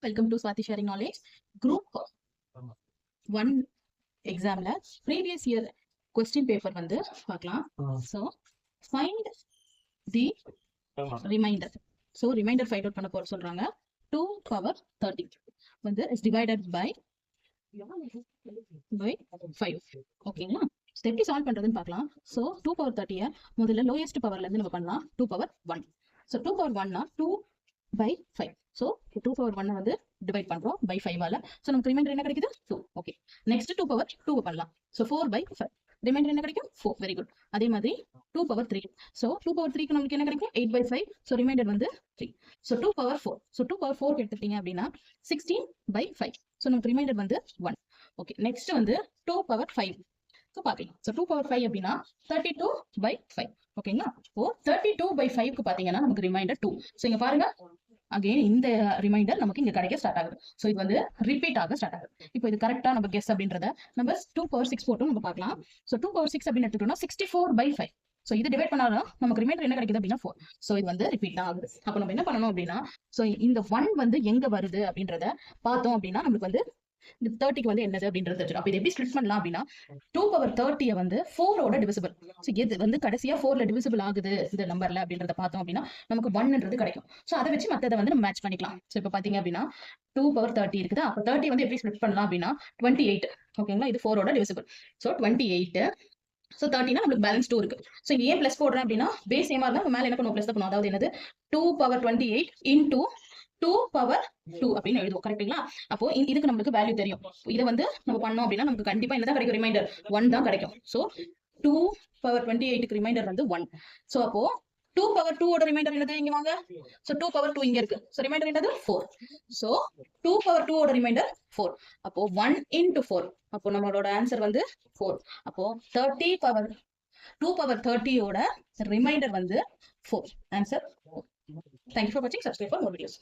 Welcome to Swati Sharing Knowledge. Group 1 examல previous year question paper வந்து பார்க்கலாம். So find the remainder. So remainder find out பண்ண போற சொல்றாங்க. 2 power 30 வந்து is divided by 5. ஓகேங்களா? எப்படி சால்வ் பண்றதுன்னு பார்க்கலாம். So 2 power 30 முதல்ல lowest powerல இருந்து நம்ம பண்ணலாம். 2 power 1. So 2 power 1 னா 2 by 5. So 2 power 1 வந்து divide பண்றோம் by 5 ஆல. So நமக்கு ரிமைண்டர் என்ன கிடைக்குது 2. ஓகே. நெக்ஸ்ட் 2 power 2 பண்ணலாம். So 4 by 5. ரிமைண்டர் என்ன கிடைக்கும் 4. Very good. அதே மாதிரி 2 power 3. So 2 power 3 க்கு நமக்கு என்ன கிடைக்கும் 8 by 5. So ரிமைண்டர் வந்து 3. So 2 power 4. So 2 power 4 எடுத்துட்டீங்க அப்படின்னா 16 by 5. So நமக்கு ரிமைண்டர் வந்து 1. ஓகே. நெக்ஸ்ட் வந்து 2 power 5. So பாக்கலாம். So 2 power 5 அப்படின்னா 32 by 5. ஓகேங்களா? இப்போ 32 by 5 க்கு பாத்தீங்கன்னா நமக்கு ரிமைண்டர் 2. So இங்க பாருங்க அகைன் இந்த ரிமைண்டர் நமக்கு இங்க கிடைக்க ஸ்டார்ட் ஆகுது. ஸோ இது வந்து ரிப்பீட் ஆக ஸ்டார்ட் ஆகுது. இப்போ இது கரெக்டா நம்ம கெஸ் அப்படின்றத நம்ம 2 power 6 போட்டும் நம்ம பார்க்கலாம். ஸோ 2 power 6 அப்படின்னு எடுத்துட்டோம்னா 64 by 5. ஸோ இது டிவைட் பண்ணாலும் நமக்கு ரிமைண்டர் என்ன கிடைக்குது அப்படின்னா 4. ஸோ இது வந்து ரிப்பீட் தான் ஆகுது. அப்போ நம்ம என்ன பண்ணணும் அப்படின்னா ஸோ இந்த 1 வந்து எங்க வருது அப்படின்றத பார்த்தோம் அப்படின்னா நமக்கு வந்து இந்த 30க்கு வந்து என்னது அப்படின்றது தெரிஞ்சிடும். அப்ப இது எப்படி ஸ்ப்ளிட் பண்ணலாம் அப்படின்னா 2 power 30 வந்து 4 ஓட டிவிசிபிள். ஸோ எது வந்து கடைசியா 4ல டிவிசிபிள் ஆகுது இந்த நம்பர்ல அப்படின்றத பார்த்தோம் அப்படின்னா நமக்கு 1ன்றது கிடைக்கும். ஸோ அதை வச்சு மற்றதை வந்து நம்ம மேட்ச் பண்ணிக்கலாம். ஸோ இப்போ பாத்தீங்க அப்படின்னா 2 power 30 இருக்குதா. அப்போ 30 வந்து எப்படி ஸ்ப்ளிட் பண்ணலாம் அப்படின்னா 28. ஓகேங்களா? இது 4 ஓட டிவிசிபிள். ஸோ 28. ஸோ 30னா நமக்கு பேலன்ஸ் 2 இருக்கு. ஸோ இங்க ஏன் பிளஸ் போடுறேன் அப்படின்னா பேஸ் சேமா இருந்தா மேல என்ன பண்ணுவோம் பிளஸ் தான் பண்ணுவோம். அதாவது என்னது 2 power 28 into 2 power 2 அப்படின்னு எழுதுவோம். கரெக்ட்டுங்களா? அப்போ இதுக்கு நமக்கு வேல்யூ தெரியும். இதை வந்து நம்ம பண்ணோம் அப்படின்னா நமக்கு கண்டிப்பா என்னதான் கிடைக்கும் ரிமைண்டர் 1 தான் கிடைக்கும். ஸோ 2 power 28க்கு ரிமைண்டர் வந்து 1. ஸோ அப்போ 2 power 2 ஓட ரிமைண்டர் என்னது இங்க வாங்க. ஸோ 2 power 2 இங்க இருக்கு. ஸோ ரிமைண்டர் என்னது 4. ஸோ 2 power 2 ஓட ரிமைண்டர் 4. அப்போ 1 into 4. அப்போ நம்மளோட ஆன்சர் வந்து 4. அப்போ 30 power 2 power 30 ஓட ரிமைண்டர் வந்து 4. Answer 4. Thank you for watching. Subscribe for more videos.